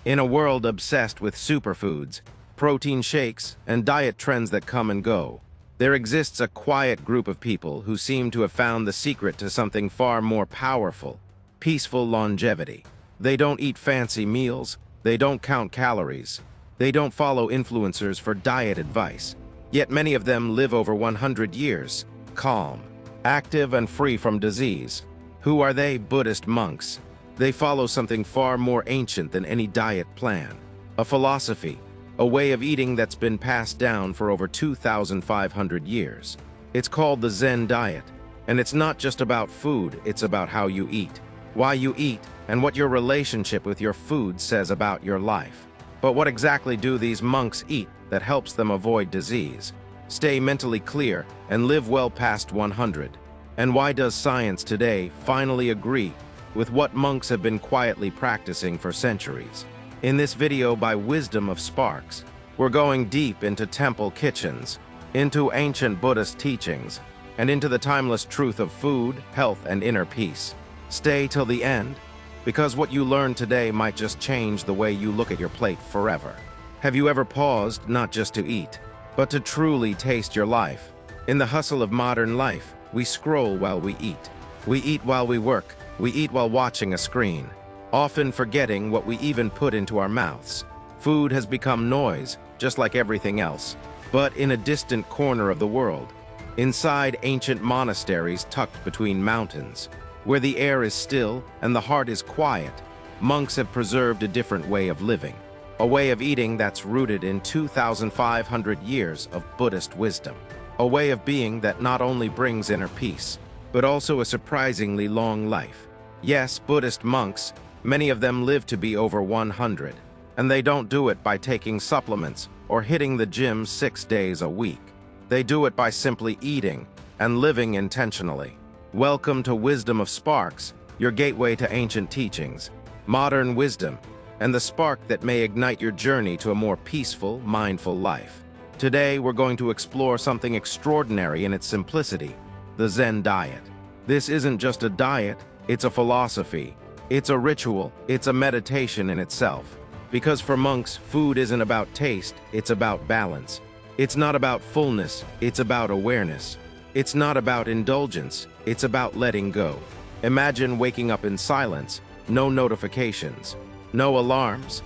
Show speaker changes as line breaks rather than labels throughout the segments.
In a world obsessed with superfoods, protein shakes, and diet trends that come and go, there exists a quiet group of people who seem to have found the secret to something far more powerful: peaceful longevity. They don't eat fancy meals, they don't count calories, they don't follow influencers for diet advice. Yet many of them live over 100 years, calm, active, and free from disease. Who are they? Buddhist monks. They follow something far more ancient than any diet plan: a philosophy, a way of eating that's been passed down for over 2,500 years. It's called the Zen Diet, and it's not just about food, it's about how you eat, why you eat, and what your relationship with your food says about your life. But what exactly do these monks eat that helps them avoid disease, stay mentally clear, and live well past 100? And why does science today finally agree with what monks have been quietly practicing for centuries? In this video by Wisdom of Sparks, we're going deep into temple kitchens, into ancient Buddhist teachings, and into the timeless truth of food, health, and inner peace. Stay till the end, because what you learn today might just change the way you look at your plate forever. Have you ever paused not just to eat, but to truly taste your life? In the hustle of modern life, we scroll while we eat. We eat while we work. We eat while watching a screen, often forgetting what we even put into our mouths. Food has become noise, just like everything else. But in a distant corner of the world, inside ancient monasteries tucked between mountains, where the air is still and the heart is quiet, monks have preserved a different way of living, a way of eating that's rooted in 2,500 years of Buddhist wisdom, a way of being that not only brings inner peace, but also a surprisingly long life. Yes, Buddhist monks, many of them live to be over 100, and they don't do it by taking supplements or hitting the gym 6 days a week. They do it by simply eating and living intentionally. Welcome to Wisdom of Sparks, your gateway to ancient teachings, modern wisdom, and the spark that may ignite your journey to a more peaceful, mindful life. Today, we're going to explore something extraordinary in its simplicity: the Zen Diet. This isn't just a diet, it's a philosophy. It's a ritual, it's a meditation in itself. Because for monks, food isn't about taste, it's about balance. It's not about fullness, it's about awareness. It's not about indulgence, it's about letting go. Imagine waking up in silence, no notifications, no alarms.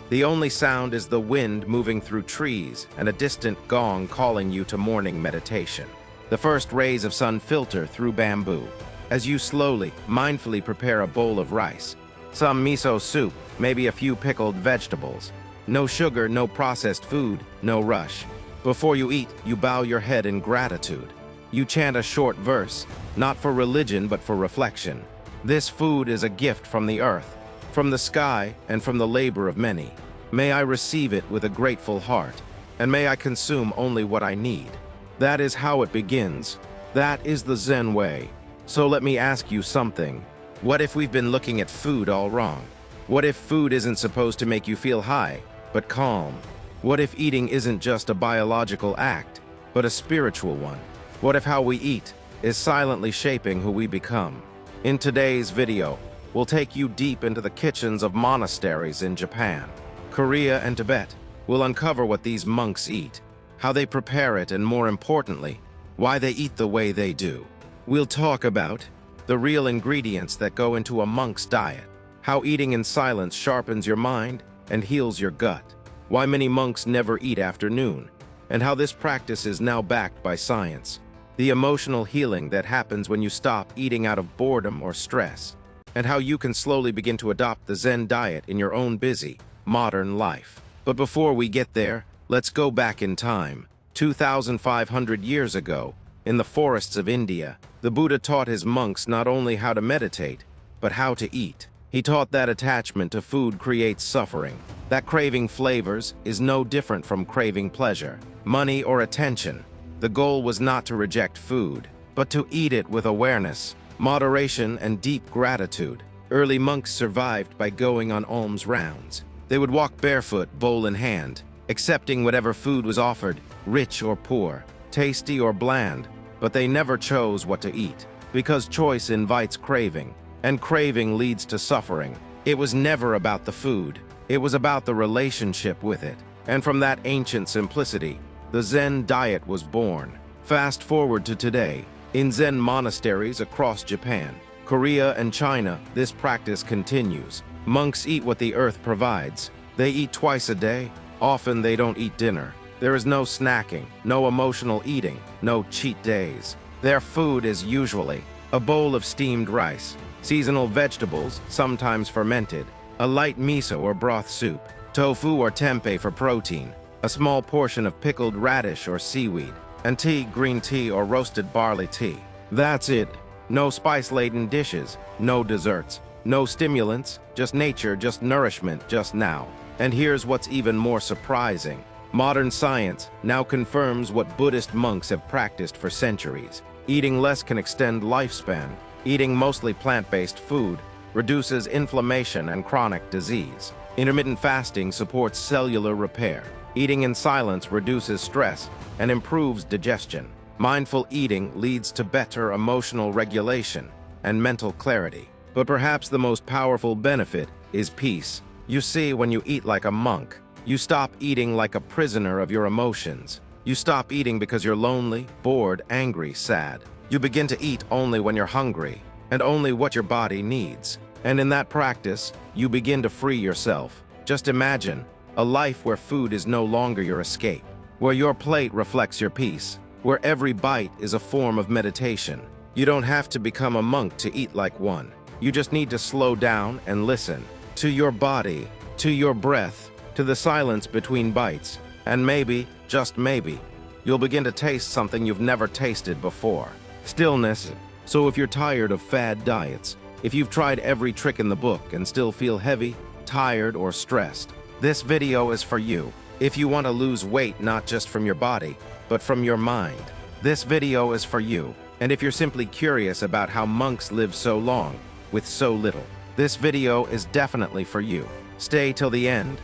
The only sound is the wind moving through trees and a distant gong calling you to morning meditation. The first rays of sun filter through bamboo as you slowly, mindfully prepare a bowl of rice, some miso soup, maybe a few pickled vegetables. No sugar, no processed food, no rush. Before you eat, you bow your head in gratitude. You chant a short verse, not for religion but for reflection. This food is a gift from the earth, from the sky, and from the labor of many. May I receive it with a grateful heart, and may I consume only what I need. That is how it begins. That is the Zen way. So let me ask you something. What if we've been looking at food all wrong? What if food isn't supposed to make you feel high, but calm? What if eating isn't just a biological act, but a spiritual one? What if how we eat is silently shaping who we become? In today's video, we'll take you deep into the kitchens of monasteries in Japan, Korea, and Tibet. We'll uncover what these monks eat, how they prepare it, and more importantly, why they eat the way they do. We'll talk about the real ingredients that go into a monk's diet, how eating in silence sharpens your mind and heals your gut, why many monks never eat after noon, and how this practice is now backed by science, the emotional healing that happens when you stop eating out of boredom or stress, and how you can slowly begin to adopt the Zen diet in your own busy, modern life. But before we get there, let's go back in time. 2,500 years ago, in the forests of India, the Buddha taught his monks not only how to meditate, but how to eat. He taught that attachment to food creates suffering, that craving flavors is no different from craving pleasure, money, or attention. The goal was not to reject food, but to eat it with awareness, moderation, and deep gratitude. Early monks survived by going on alms rounds. They would walk barefoot, bowl in hand, accepting whatever food was offered, rich or poor, tasty or bland, but they never chose what to eat, because choice invites craving, and craving leads to suffering. It was never about the food. It was about the relationship with it. And from that ancient simplicity, the Zen Diet was born. Fast forward to today, in Zen monasteries across Japan, Korea, and China, this practice continues. Monks eat what the earth provides. They eat twice a day. Often they don't eat dinner. There is no snacking, no emotional eating, no cheat days. Their food is usually a bowl of steamed rice, seasonal vegetables, sometimes fermented, a light miso or broth soup, tofu or tempeh for protein, a small portion of pickled radish or seaweed, and tea, green tea or roasted barley tea. That's it. No spice-laden dishes, no desserts, no stimulants, just nature, just nourishment, just now. And here's what's even more surprising. Modern science now confirms what Buddhist monks have practiced for centuries. Eating less can extend lifespan. Eating mostly plant-based food reduces inflammation and chronic disease. Intermittent fasting supports cellular repair. Eating in silence reduces stress and improves digestion. Mindful eating leads to better emotional regulation and mental clarity. But perhaps the most powerful benefit is peace. You see, when you eat like a monk, you stop eating like a prisoner of your emotions. You stop eating because you're lonely, bored, angry, sad. You begin to eat only when you're hungry, and only what your body needs. And in that practice, you begin to free yourself. Just imagine a life where food is no longer your escape, where your plate reflects your peace, where every bite is a form of meditation. You don't have to become a monk to eat like one. You just need to slow down and listen to your body, to your breath, to the silence between bites, and maybe, just maybe, you'll begin to taste something you've never tasted before. Stillness. So if you're tired of fad diets, if you've tried every trick in the book and still feel heavy, tired, or stressed, this video is for you. If you want to lose weight not just from your body, but from your mind, this video is for you. And if you're simply curious about how monks live so long, with so little, this video is definitely for you. Stay till the end.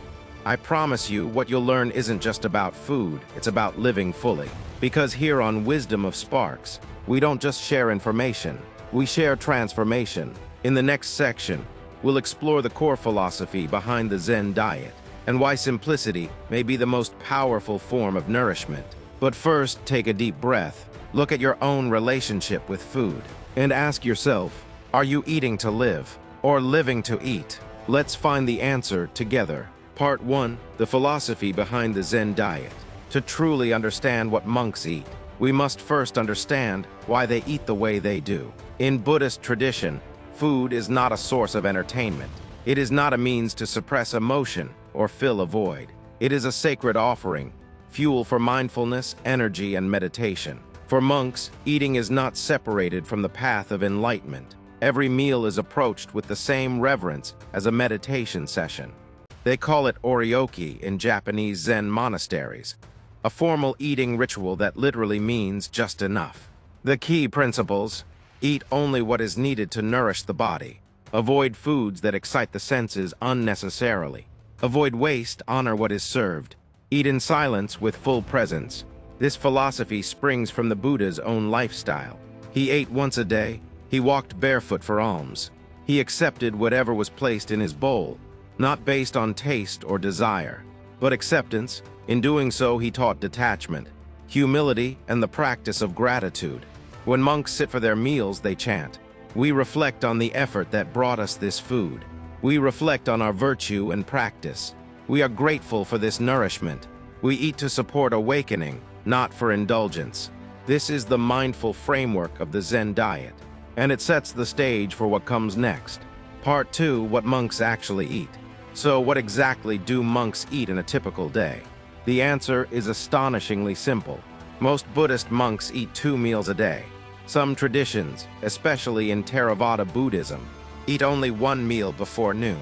I promise you, what you'll learn isn't just about food, it's about living fully. Because here on Wisdom of Sparks, we don't just share information, we share transformation. In the next section, we'll explore the core philosophy behind the Zen Diet, and why simplicity may be the most powerful form of nourishment. But first, take a deep breath, look at your own relationship with food, and ask yourself, are you eating to live, or living to eat? Let's find the answer together. Part 1. The philosophy behind the Zen Diet. To truly understand what monks eat, we must first understand why they eat the way they do. In Buddhist tradition, food is not a source of entertainment. It is not a means to suppress emotion or fill a void. It is a sacred offering, fuel for mindfulness, energy, and meditation. For monks, eating is not separated from the path of enlightenment. Every meal is approached with the same reverence as a meditation session. They call it oryoki in Japanese Zen monasteries, a formal eating ritual that literally means just enough. The key principles: eat only what is needed to nourish the body. Avoid foods that excite the senses unnecessarily. Avoid waste, honor what is served. Eat in silence with full presence. This philosophy springs from the Buddha's own lifestyle. He ate once a day. He walked barefoot for alms. He accepted whatever was placed in his bowl, not based on taste or desire, but acceptance. In doing so, he taught detachment, humility, and the practice of gratitude. When monks sit for their meals, they chant, "We reflect on the effort that brought us this food. We reflect on our virtue and practice. We are grateful for this nourishment. We eat to support awakening, not for indulgence." This is the mindful framework of the Zen Diet, and it sets the stage for what comes next. Part 2. What monks actually eat. So what exactly do monks eat in a typical day? The answer is astonishingly simple. Most Buddhist monks eat 2 meals a day. Some traditions, especially in Theravada Buddhism, eat only 1 meal before noon.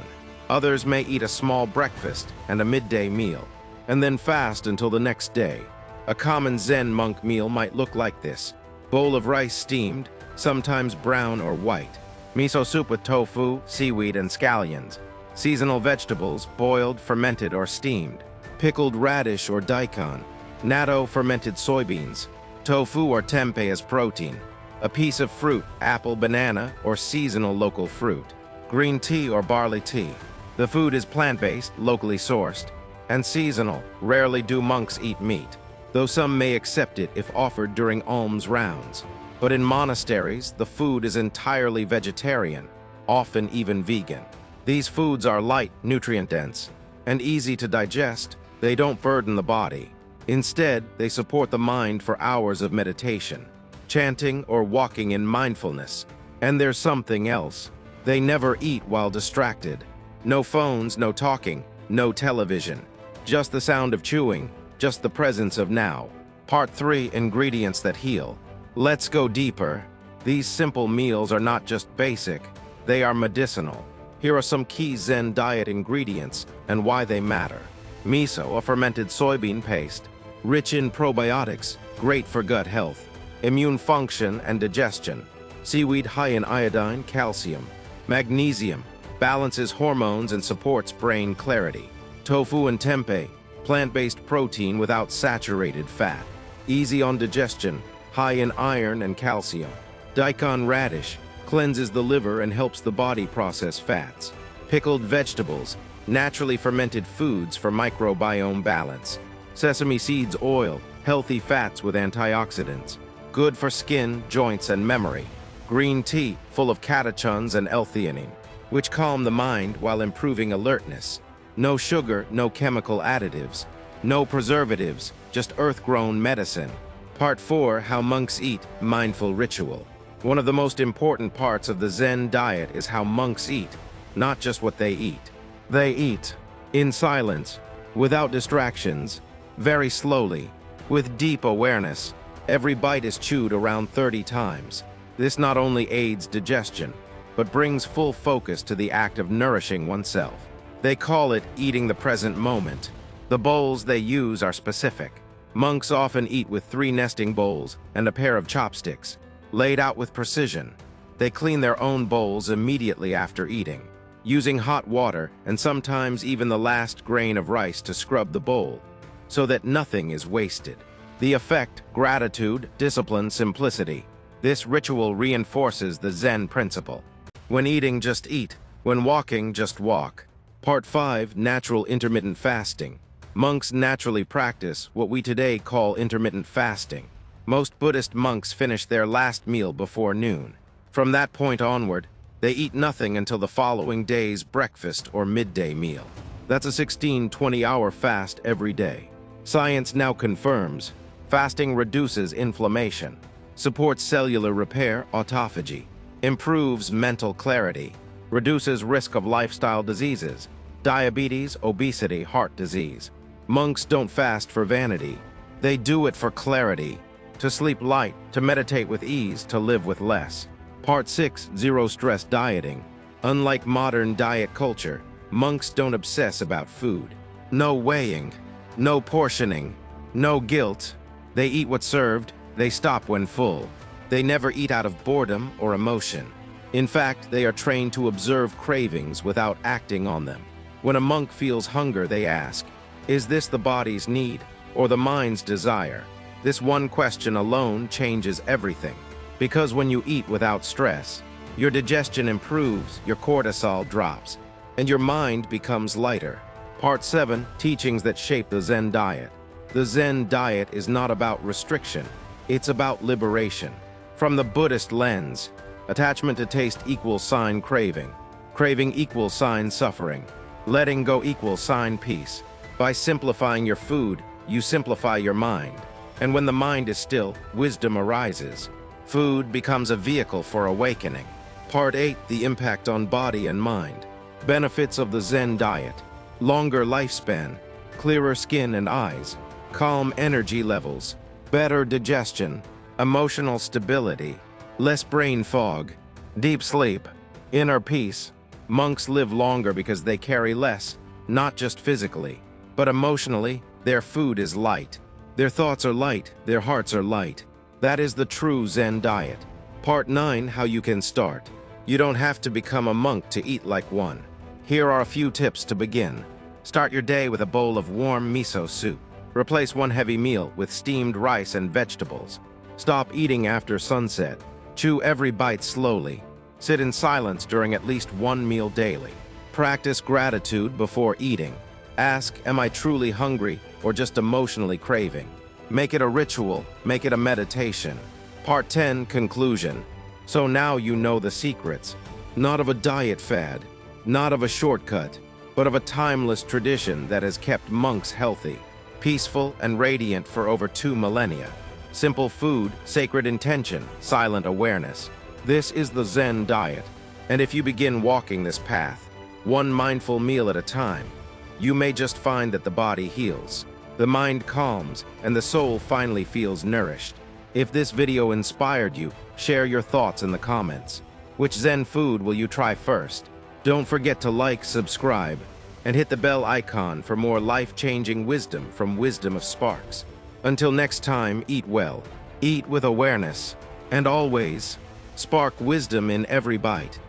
Others may eat a small breakfast and a midday meal, and then fast until the next day. A common Zen monk meal might look like this: bowl of rice steamed, sometimes brown or white, miso soup with tofu, seaweed, and scallions, seasonal vegetables, boiled, fermented, or steamed, pickled radish or daikon, natto fermented soybeans, tofu or tempeh as protein, a piece of fruit, apple, banana, or seasonal local fruit, green tea or barley tea, The food is plant-based, locally sourced, and seasonal. Rarely do monks eat meat, though some may accept it if offered during alms rounds. But in monasteries, the food is entirely vegetarian, often even vegan. These foods are light, nutrient-dense, and easy to digest. They don't burden the body. Instead, they support the mind for hours of meditation, chanting or walking in mindfulness. And there's something else. They never eat while distracted. No phones, no talking, no television. Just the sound of chewing, just the presence of now. Part 3, Ingredients that heal. Let's go deeper. These simple meals are not just basic, they are medicinal. Here are some key Zen diet ingredients and why they matter. Miso, a fermented soybean paste, rich in probiotics, great for gut health, immune function and digestion. Seaweed, high in iodine, calcium. Magnesium, balances hormones and supports brain clarity. Tofu and tempeh, plant-based protein without saturated fat. Easy on digestion, high in iron and calcium. Daikon radish, cleanses the liver and helps the body process fats. Pickled vegetables, naturally fermented foods for microbiome balance. Sesame seeds oil, healthy fats with antioxidants. Good for skin, joints, and memory. Green tea, full of catechins and L-theanine, which calm the mind while improving alertness. No sugar, no chemical additives. No preservatives, just earth-grown medicine. Part 4, How Monks Eat, Mindful Ritual. One of the most important parts of the Zen diet is how monks eat, not just what they eat. They eat in silence, without distractions, very slowly, with deep awareness. Every bite is chewed around 30 times. This not only aids digestion, but brings full focus to the act of nourishing oneself. They call it eating the present moment. The bowls they use are specific. Monks often eat with 3 nesting bowls and a pair of chopsticks, laid out with precision. They clean their own bowls immediately after eating, using hot water and sometimes even the last grain of rice to scrub the bowl, so that nothing is wasted. The effect: gratitude, discipline, simplicity. This ritual reinforces the Zen principle. When eating, just eat. When walking, just walk. Part 5, Natural Intermittent Fasting. Monks naturally practice what we today call intermittent fasting. Most Buddhist monks finish their last meal before noon. From that point onward, they eat nothing until the following day's breakfast or midday meal. That's a 16-20-hour fast every day. Science now confirms fasting reduces inflammation, supports cellular repair, autophagy, improves mental clarity, reduces risk of lifestyle diseases, diabetes, obesity, heart disease. Monks don't fast for vanity. They do it for clarity, to sleep light, to meditate with ease, to live with less. Part 6, Zero-Stress Dieting. Unlike modern diet culture, monks don't obsess about food. No weighing, no portioning, no guilt. They eat what's served, they stop when full. They never eat out of boredom or emotion. In fact, they are trained to observe cravings without acting on them. When a monk feels hunger, they ask, is this the body's need or the mind's desire? This one question alone changes everything. Because when you eat without stress, your digestion improves, your cortisol drops, and your mind becomes lighter. Part 7, Teachings that Shape the Zen Diet. The Zen diet is not about restriction, it's about liberation. From the Buddhist lens, attachment to taste equals sign craving. Craving equals sign suffering. Letting go equals sign peace. By simplifying your food, you simplify your mind. And when the mind is still, wisdom arises. Food becomes a vehicle for awakening. Part 8, The Impact on Body and Mind. Benefits of the Zen diet. Longer lifespan, clearer skin and eyes, calm energy levels, better digestion, emotional stability, less brain fog, deep sleep, inner peace. Monks live longer because they carry less, not just physically, but emotionally. Their food is light. Their thoughts are light, their hearts are light. That is the true Zen diet. Part 9, How you can start. You don't have to become a monk to eat like one. Here are a few tips to begin. Start your day with a bowl of warm miso soup. Replace one heavy meal with steamed rice and vegetables. Stop eating after sunset. Chew every bite slowly. Sit in silence during at least one meal daily. Practice gratitude before eating. Ask, am I truly hungry or just emotionally craving? Make it a ritual, make it a meditation. Part 10, conclusion. So now you know the secrets, not of a diet fad, not of a shortcut, but of a timeless tradition that has kept monks healthy, peaceful, and radiant for over 2 millennia. Simple food, sacred intention, silent awareness. This is the Zen Diet. And if you begin walking this path, one mindful meal at a time, you may just find that the body heals, the mind calms, and the soul finally feels nourished. If this video inspired you, share your thoughts in the comments. Which Zen food will you try first? Don't forget to like, subscribe, and hit the bell icon for more life-changing wisdom from Wisdom of Sparks. Until next time, eat well, eat with awareness, and always spark wisdom in every bite.